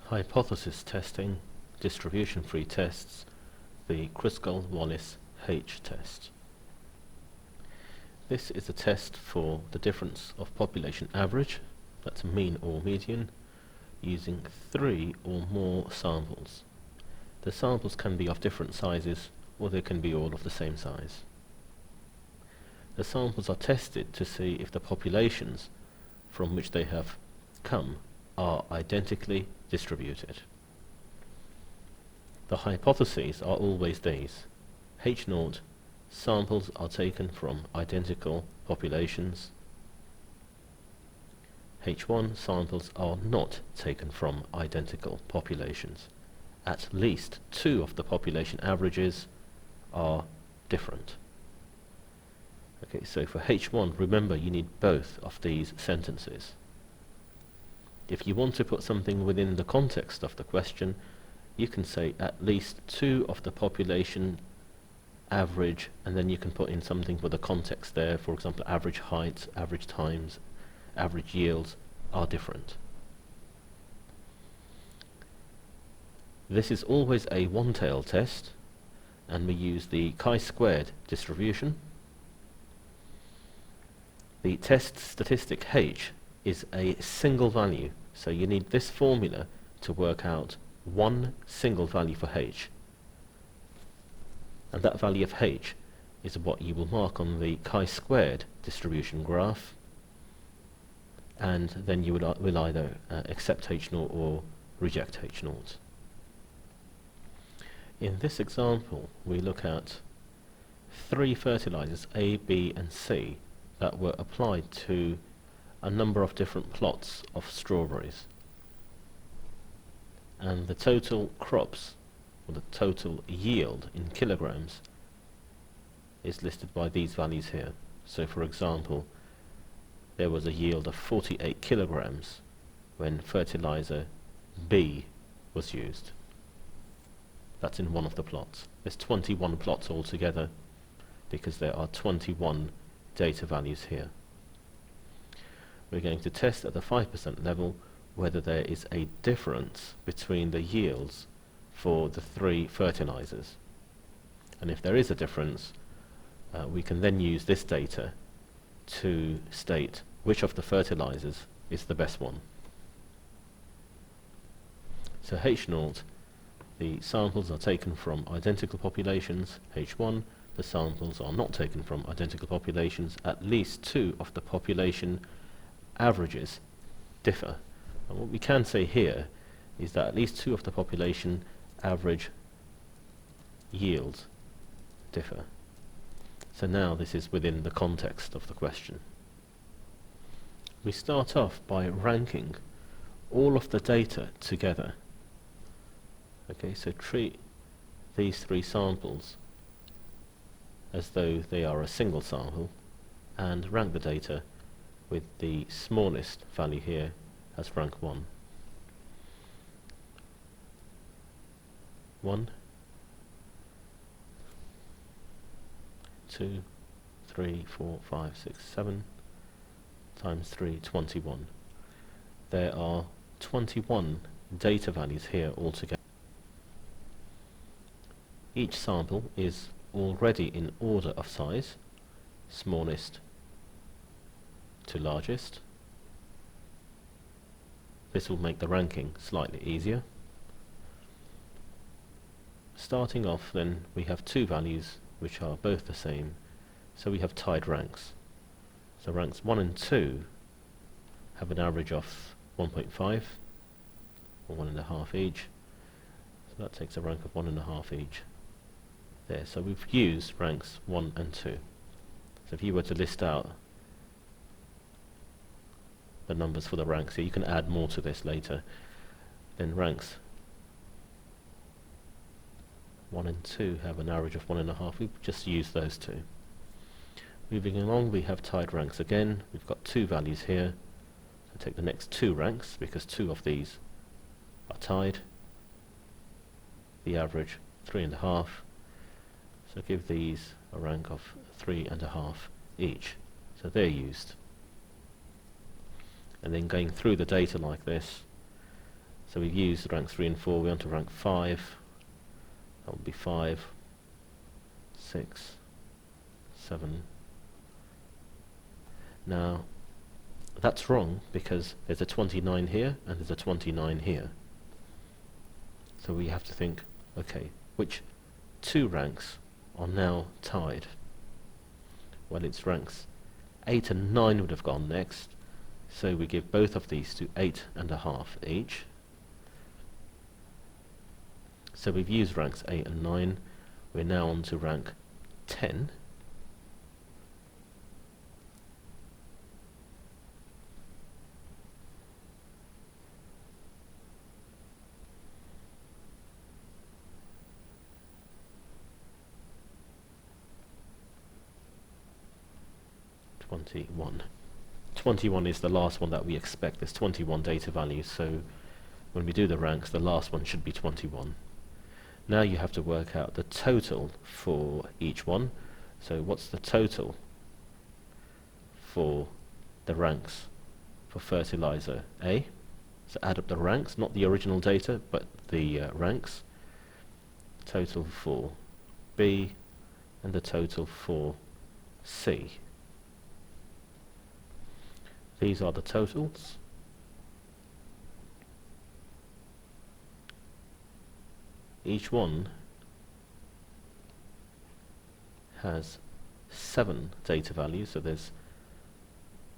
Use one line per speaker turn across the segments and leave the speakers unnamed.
Hypothesis testing, distribution-free tests, the Kruskal Wallis H test. This is a test for the difference of population average, that's mean or median, using 3 or more samples. The samples can be of different sizes, or they can be all of the same size. The samples are tested to see if the populations from which they have come are identically distributed. The hypotheses are always these. H0, samples are taken from identical populations. H1, samples are not taken from identical populations. At least 2 of the population averages are different. Okay, so for H1, remember you need both of these sentences. If you want to put something within the context of the question, you can say at least 2 of the population average, and then you can put in something for the context there. For example, average heights, average times, average yields are different. This is always a one-tail test, and we use the chi-squared distribution. The test statistic H is a single value, so you need this formula to work out one single value for H. And that value of H is what you will mark on the chi-squared distribution graph, and then you will either accept H0 or reject H0. In this example, we look at 3 fertilizers A, B and C that were applied to a number of different plots of strawberries, and the total crops, or the total yield in kilograms, is listed by these values here. So for example, there was a yield of 48 kilograms when fertilizer B was used. That's in one of the plots. There's 21 plots altogether because there are 21 data values here. We're going to test at the 5% level whether there is a difference between the yields for the 3 fertilizers. And if there is a difference, we can then use this data to state which of the fertilizers is the best one. So H0, the samples are taken from identical populations. H1, the samples are not taken from identical populations. At least 2 of the population averages differ. And what we can say here is that at least 2 of the population average yields differ. So now this is within the context of the question. We start off by ranking all of the data together. Okay, so treat these 3 samples as though they are a single sample, and rank the data with the smallest value here as rank 1. 1, 2, 3, 4, 5, 6, 7 times 3, 21. There are 21 data values here altogether. Each sample is already in order of size, smallest to largest. This will make the ranking slightly easier. Starting off then, we have 2 values which are both the same, so we have tied ranks. So ranks 1 and 2 have an average of 1.5 or 1.5 each, so that takes a rank of 1.5 each there. So we've used ranks 1 and 2. So if you were to list out the numbers for the ranks here, you can add more to this later. Then ranks 1 and 2 have an average of 1.5. We've just used those 2. Moving along, we have tied ranks again. We've got 2 values here. So take the next 2 ranks, because 2 of these are tied. The average 3.5. So give these a rank of 3.5 each. So they're used. And then going through the data like this, So we've used ranks 3 and 4, we're on to rank 5. That would be 5, 6, 7. Now, that's wrong because there's a 29 here and there's a 29 here. So we have to think, okay, which two ranks are now tied? Well, it's ranks 8 and 9 would have gone next, so we give both of these to 8.5 each. So we've used ranks 8 and 9, we're now on to rank 10. (21). 21 is the last one that we expect. There's 21 data values, so when we do the ranks, the last one should be 21. Now you have to work out the total for each one. So what's the total for the ranks for fertilizer A? So add up the ranks, not the original data, but the ranks. Total for B and the total for C. These are the totals. Each one has 7 data values, so there's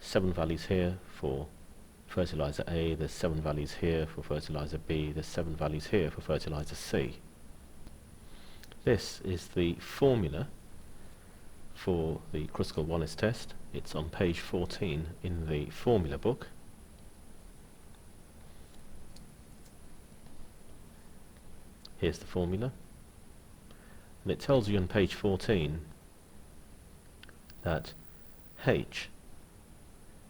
7 values here for fertilizer A, there's 7 values here for fertilizer B, there's 7 values here for fertilizer C. This is the formula for the Kruskal Wallis test. It's on page 14 in the formula book. Here's the formula, and it tells you on page 14 that H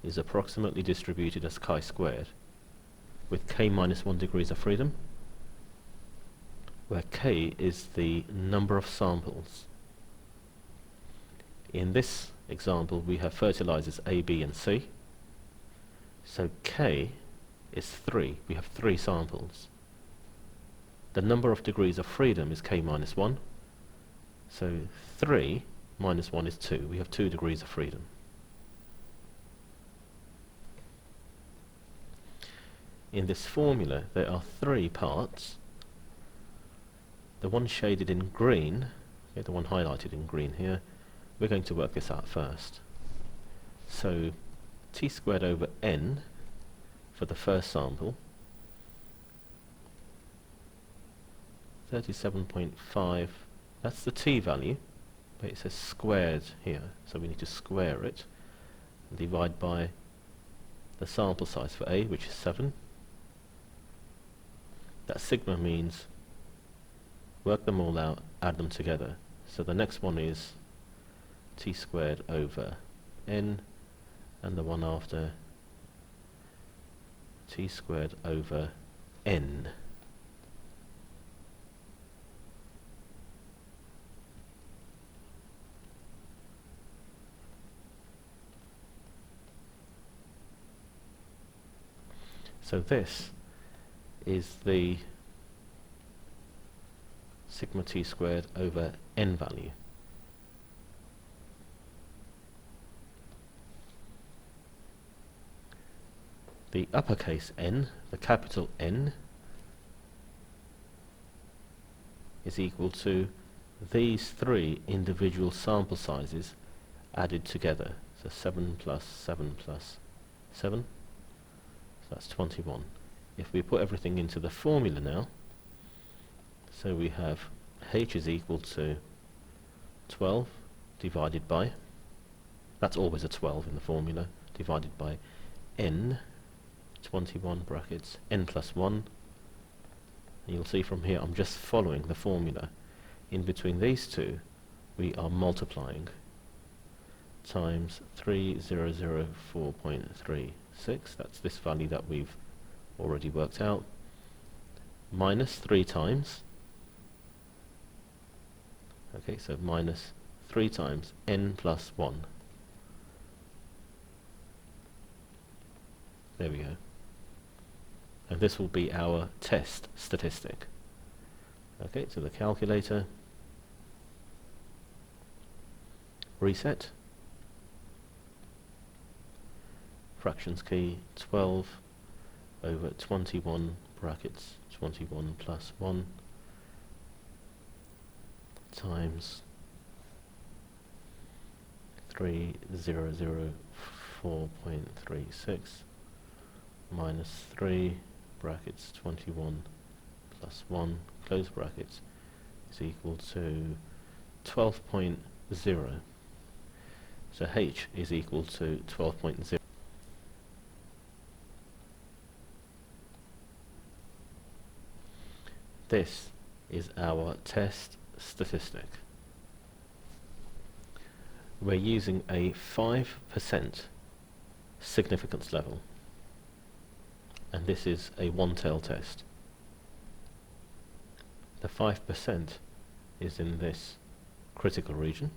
is approximately distributed as chi-squared with k minus 1 degrees of freedom, where k is the number of samples. In this example we have fertilizers A, B and C, so k is 3, we have 3 samples. The number of degrees of freedom is k minus 1, so 3 minus 1 is 2, we have 2 degrees of freedom. In this formula there are 3 parts. The one shaded in green, okay, the one highlighted in green here, we're going to work this out first. So t squared over n for the first sample, 37.5, that's the t value, but it says squared here, so we need to square it and divide by the sample size for A, which is 7. That sigma means work them all out, add them together. So the next one is t squared over n, and the one after t squared over n. So this is the sigma t squared over n value. The uppercase N, the capital N, is equal to these 3 individual sample sizes added together. So 7 plus 7 plus 7, so that's 21. If we put everything into the formula now, so we have H is equal to 12 divided by, that's always a 12 in the formula, divided by N, 21 brackets, n plus 1, and you'll see from here I'm just following the formula. In between these two we are multiplying, times 3004.36, that's this value that we've already worked out, minus 3 times, okay, so minus 3 times n plus 1. There we go. and this will be our test statistic. Okay, so the calculator, reset, fractions key, 12 over 21 brackets 21 plus 1 times 3004.36 minus 3 brackets 21 plus 1 close brackets is equal to 12.0. So H is equal to 12.0. This is our test statistic. We're using a 5% significance level, and this is a one-tail test. The 5% is in this critical region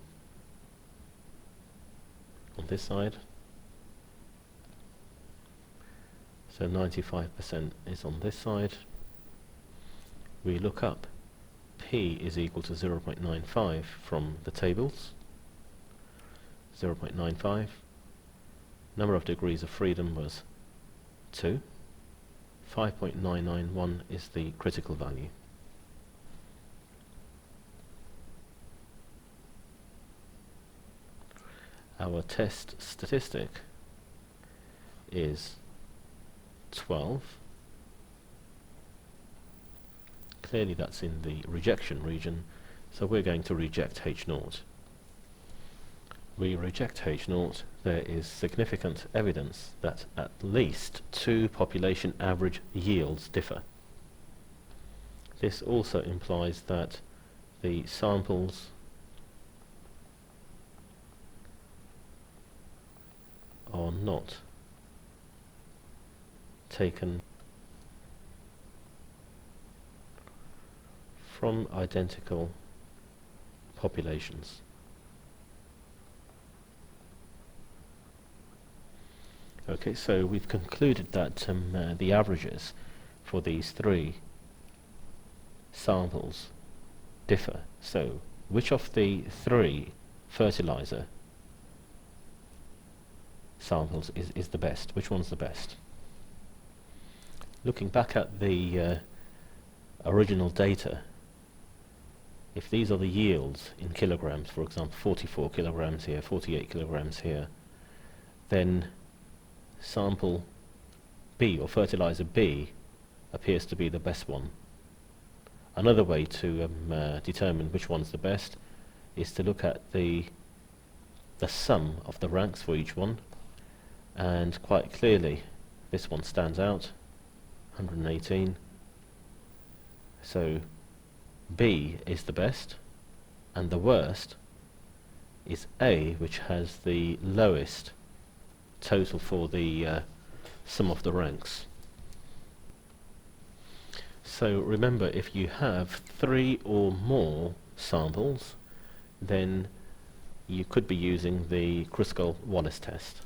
on this side, so 95% is on this side. We look up P is equal to 0.95 from the tables. 0.95. Number of degrees of freedom was 2. 5.991 is the critical value. Our test statistic is 12. Clearly that's in the rejection region, so we're going to reject H0. We reject H0. There is significant evidence that at least 2 population average yields differ. This also implies that the samples are not taken from identical populations. Okay, so we've concluded that the averages for these 3 samples differ. So, which of the 3 fertilizer samples is the best? Which one's the best? Looking back at the original data, if these are the yields in kilograms, for example 44 kilograms here, 48 kilograms here, then sample B, or fertilizer B, appears to be the best one. Another way to determine which one's the best is to look at the sum of the ranks for each one, and quite clearly this one stands out, 118. So B is the best, and the worst is A, which has the lowest total for the sum of the ranks. So remember, if you have 3 or more samples, then you could be using the Kruskal Wallis test.